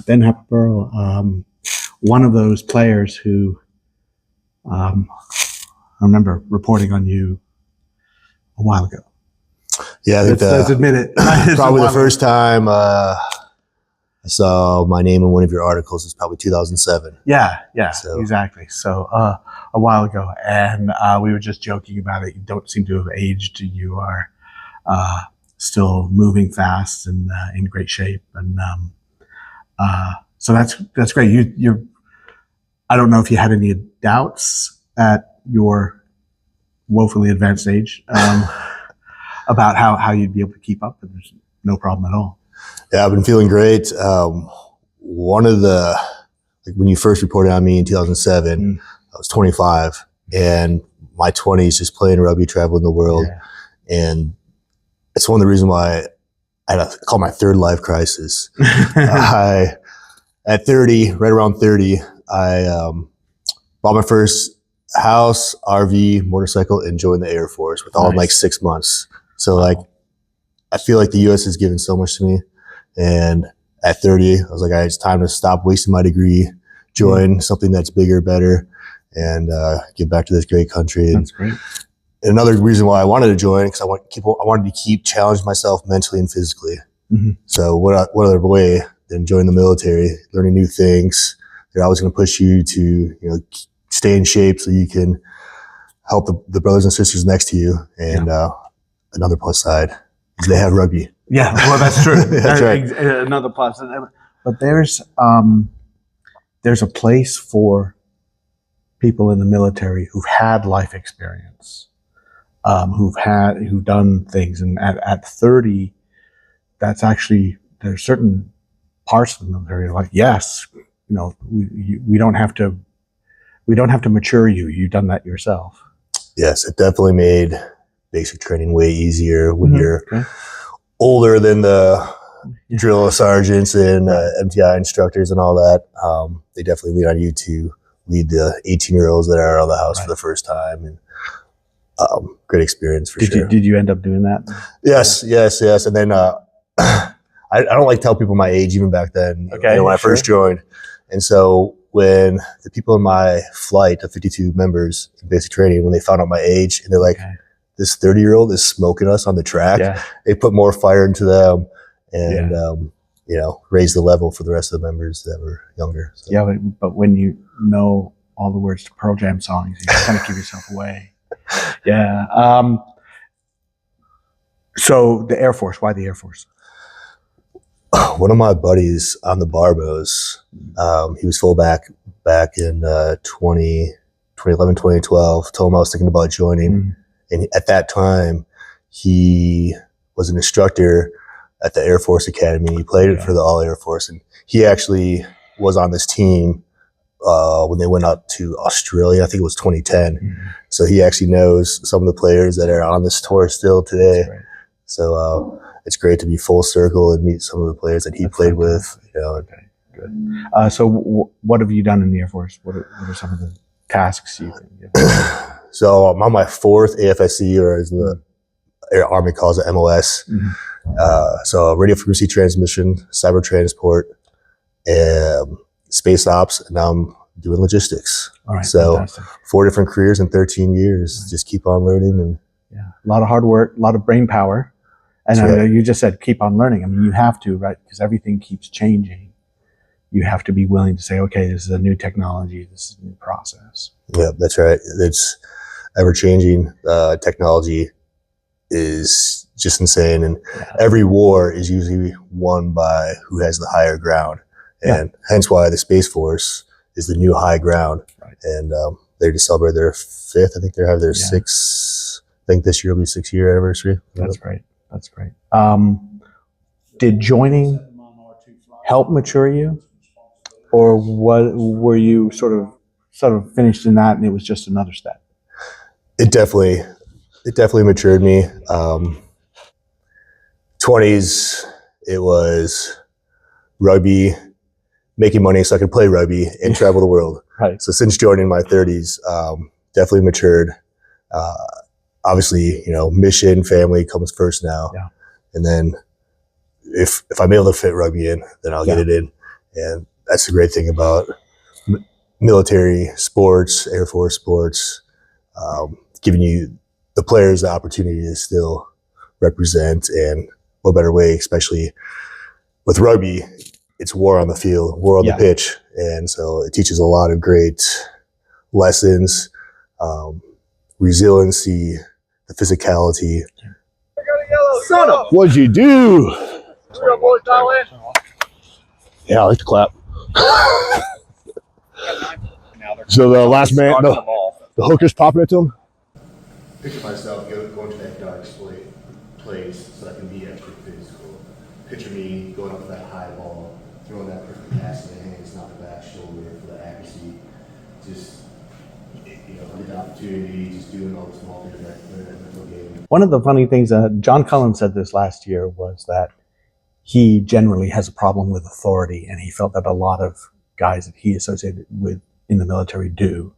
Ben Haapapuro, one of those players who I remember reporting on you a while ago. Yeah, I think let's admit it. Probably the first time I saw my name in one of your articles was probably 2007. Yeah, exactly. So a while ago, and we were just joking about it. You don't seem to have aged. You are still moving fast and in great shape, and so that's great. You're. I don't know if you had any doubts at your woefully advanced age about how you'd be able to keep up, and there's no problem at all. Yeah, I've been feeling great. One of the, like when you first reported on me in 2007, I was 25, and my 20s just playing rugby, traveling the world. Yeah. And it's one of the reasons why I call my third life crisis. At 30, right around 30, I bought my first house, RV, motorcycle, and joined the Air Force with all in like 6 months. So like, I feel like the U.S. has given so much to me. And at 30, I was like, all right, it's time to stop wasting my degree, join something that's bigger, better, and give back to this great country. That's great. And another reason why I wanted to join, because I wanted to keep challenging myself mentally and physically. So what other way than join the military, learning new things? They're always going to push you to, stay in shape so you can help the brothers and sisters next to you. And another plus side is they have rugby. Yeah, well, that's true. That's right. Another plus. But there's a place for people in the military who've had life experience, who've done things, and at 30, that's actually, there's certain parts of the military like, yes, we don't have to mature you. You've done that yourself. Yes, it definitely made basic training way easier when you're older than the drill sergeants and MTI instructors and all that. They definitely lean on you to lead the 18-year-olds that are out of the house for the first time. And great experience for sure. Did you end up doing that? Yes. And then I don't like to tell people my age even back then, when I first joined. And so when the people in my flight of 52 members in basic training, when they found out my age, and they're like, this 30-year-old is smoking us on the track, they put more fire into them and, raise the level for the rest of the members that were younger. So. Yeah, but when you know all the words to Pearl Jam songs, you kind of give yourself away. Yeah. So the Air Force, why the Air Force? One of my buddies on the Barbos, he was fullback back in 2011, 2012, told him I was thinking about joining. And at that time, he was an instructor at the Air Force Academy. He played for the All Air Force. And he actually was on this team when they went up to Australia. I think it was 2010. So he actually knows some of the players that are on this tour still today. Right. So it's great to be full circle and meet some of the players that he played with. Okay, good. So what have you done in the Air Force? What are some of the tasks you can give? So I'm on my fourth AFSC, or as the Army calls it, MOS. So radio frequency transmission, cyber transport, space ops, and now I'm doing logistics. All right, so fantastic. 4 different careers in 13 years. Just keep on learning. And a lot of hard work, a lot of brain power. And I know you just said keep on learning. I mean, you have to, right? Because everything keeps changing. You have to be willing to say, okay, this is a new technology. This is a new process. Yeah, that's right. It's ever changing. Technology is just insane. And every war is usually won by who has the higher ground. And hence why the Space Force is the new high ground. Right. And they just celebrate their 5th. I think they have their 6th. I think this year will be 6-year anniversary. That's great. That's great. Did joining help mature you, or were you sort of finished in that and it was just another step? It definitely matured me. 20s, it was rugby, making money so I could play rugby and travel the world. Right. So since joining my 30s, definitely matured. Obviously, mission, family comes first now. Yeah. And then if I'm able to fit rugby in, then I'll get it in. And that's the great thing about military sports, Air Force sports, giving you the players the opportunity to still represent, and what better way, especially with rugby, it's war on the field, war on the pitch. And so it teaches a lot of great lessons, resiliency, the physicality. Son of What'd you do? Yeah, I like to clap. So the last man, the hooker's popping it to him. Picture myself going to that dark place so I can be extra physical. Picture me going up to that high ball, throwing that perfect pass in the hands, not the back shoulder for the accuracy. Just, get the opportunity, just doing all the small things that mental game. One of the funny things, John Cullen said this last year, was that he generally has a problem with authority, and he felt that a lot of guys that he associated with in the military do.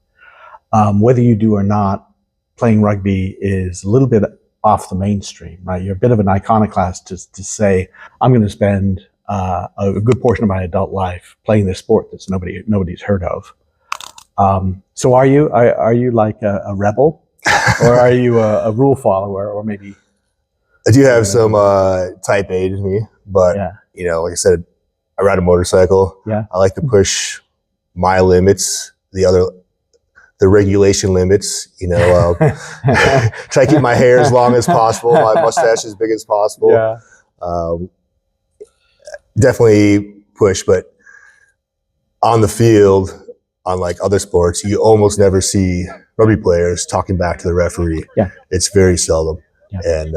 Whether you do or not, playing rugby is a little bit off the mainstream, right? You're a bit of an iconoclast to say, I'm going to spend a good portion of my adult life playing this sport that's nobody's heard of. So are you like a rebel, or are you a rule follower, or maybe? I do have some type A to me, but like I said, I ride a motorcycle. Yeah. I like to push my limits, the regulation limits, try to keep my hair as long as possible, my mustache as big as possible. Yeah. Definitely push, but on the field, unlike other sports, you almost never see rugby players talking back to the referee. Yeah. It's very seldom. Yeah. And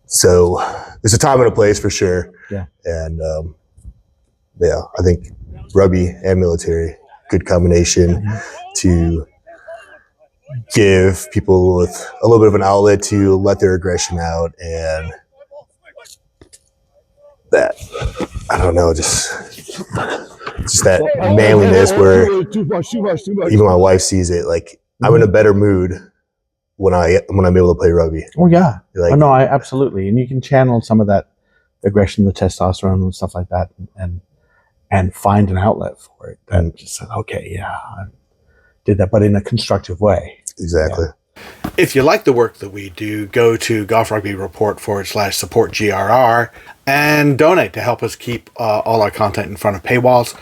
so there's a time and a place for sure. Yeah. And I think rugby and military, good combination to give people with a little bit of an outlet to let their aggression out, and that, I don't know, just that manliness where even my wife sees it. Like, I'm in a better mood when I'm able to play rugby. Oh yeah. Like, no, absolutely. And you can channel some of that aggression, the testosterone and stuff like that, and find an outlet for it. And just say, okay, I did that, but in a constructive way. Exactly. Yeah. If you like the work that we do, go to Golf Rugby Report /support GRR and donate to help us keep all our content in front of paywalls.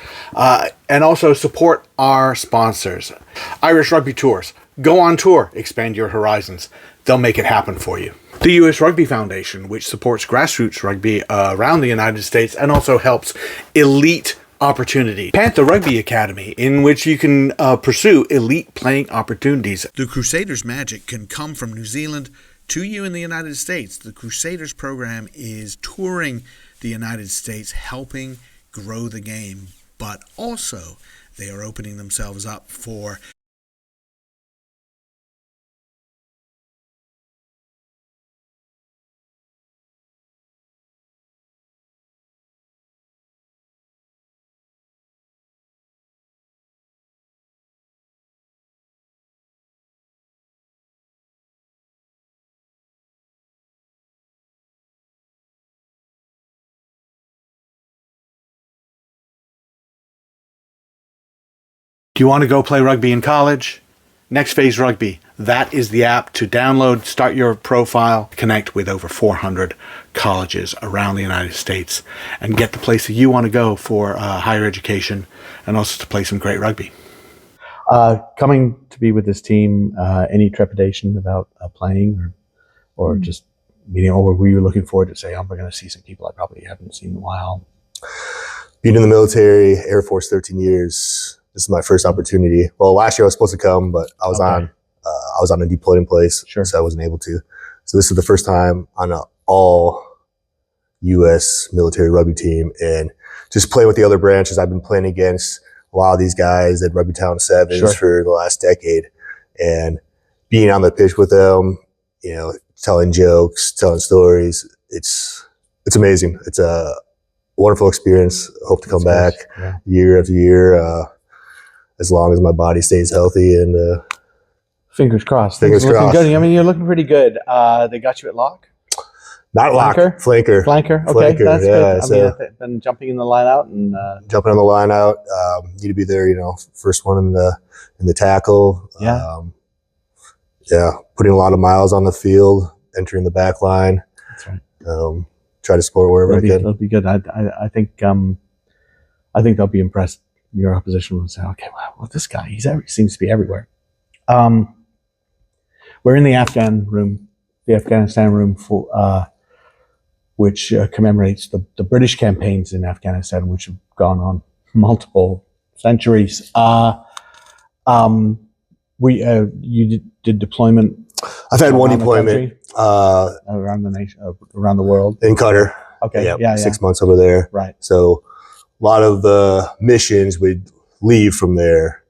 And also support our sponsors. Irish Rugby Tours. Go on tour. Expand your horizons. They'll make it happen for you. The U.S. Rugby Foundation, which supports grassroots rugby around the United States and also helps elite opportunity. Panther Rugby Academy, in which you can pursue elite playing opportunities. The Crusaders magic can come from New Zealand to you in the United States. The Crusaders program is touring the United States, helping grow the game, but also they are opening themselves up for Do you want to go play rugby in college? Next Phase Rugby. That is the app to download, start your profile, connect with over 400 colleges around the United States, and get the place that you want to go for higher education and also to play some great rugby. Coming to be with this team, any trepidation about playing or just meeting, or were you looking forward to say, I'm going to see some people I probably haven't seen in a while? Being in the military, Air Force, 13 years, this is my first opportunity. Well, last year I was supposed to come, but I was on a deployed in place, so I wasn't able to. So this is the first time on an all U.S. military rugby team, and just playing with the other branches. I've been playing against a lot of these guys at Rugby Town Sevens for the last decade, and being on the pitch with them, telling jokes, telling stories. It's amazing. It's a wonderful experience. Hope to come back year after year, as long as my body stays healthy. And fingers crossed. Fingers crossed. Good. I mean, you're looking pretty good. They got you at lock? Not lock, Flanker? flanker. Okay, Flanker, that's yeah, good. I so- mean, I've been jumping in the line out and Jumping on the line out, need to be there. First one in the tackle. Yeah. Putting a lot of miles on the field, entering the back line. that's right. Try to support wherever I can. It'll be good. I think they'll be impressed. Your opposition will say, okay, well, this guy, he seems to be everywhere. We're in the Afghanistan room for which commemorates the British campaigns in Afghanistan, which have gone on multiple centuries. You did deployment. I've had one around the deployment country, around the nation, around the world. in Qatar. Okay, Yeah, 6 months over there. Right. So a lot of the missions would leave from there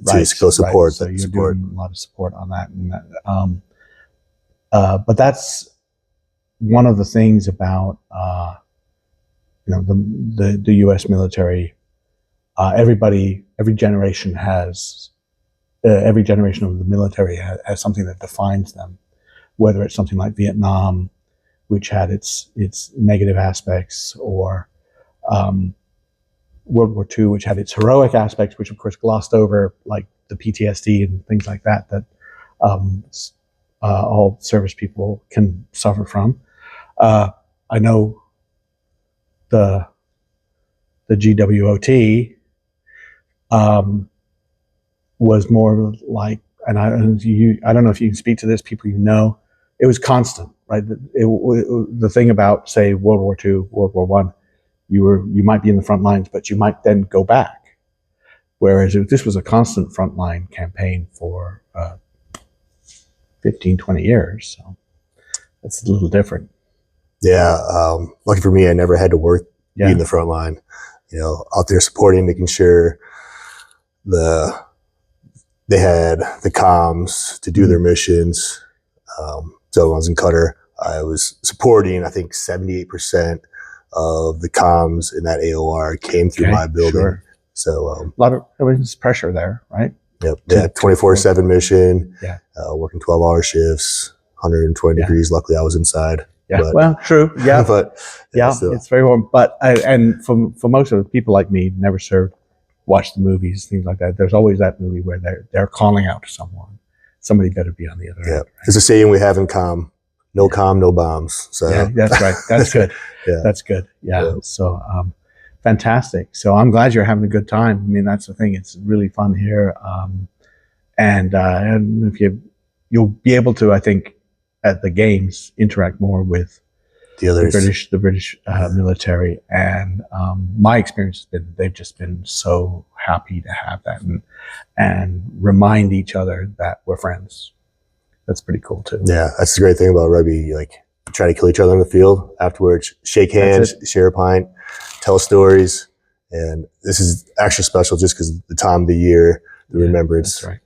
to go support. Right. So you're doing a lot of support on that, but that's one of the things about the U.S. military. Every generation has every generation of the military has something that defines them. Whether it's something like Vietnam, which had its negative aspects, or World War II, which had its heroic aspects, which of course glossed over, like the PTSD and things like that all service people can suffer from. I know the GWOT was more like, and I don't know if you can speak to this, people it was constant, right? The thing about, say, World War II, World War I, you might be in the front lines, but you might then go back. Whereas this was a constant frontline campaign for 15, 20 years. So that's a little different. Yeah. Lucky for me, I never had to work be in the front line. Out there supporting, making sure they had the comms to do their missions. So when I was in Qatar, I was supporting, I think 78% of the comms in that AOR came through my building. Sure. So there was pressure there, right? Yep. Yeah. 24/7 mission. Yeah. Working 12-hour shifts, 120 degrees. Luckily, I was inside. Yeah. But, well, true. Yeah. but it's very warm. But and for most of the people like me, never served, watch the movies, things like that. There's always that movie where they're calling out to someone. Somebody better be on the other end. Right? It's a saying we have in comm: no comm, no bombs. So that's right. That's good. That's good. Yeah. So fantastic. So I'm glad you're having a good time. I mean, that's the thing. It's really fun here. And if you'll be able to, I think, at the games, interact more with the British military. And my experience has been, they've just been so happy to have that and remind each other that we're friends. That's pretty cool too. Yeah, that's the great thing about rugby. Like, try to kill each other on the field afterwards, shake hands, share a pint, tell stories. And this is extra special just because the time of the year, the remembrance. That's right.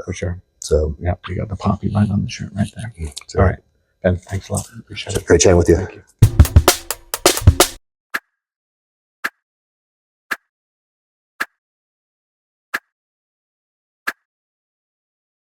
For sure. So, yeah, you got the poppy right on the shirt right there. All right. Ben, thanks a lot. Appreciate it. Great chatting with you. Thank you.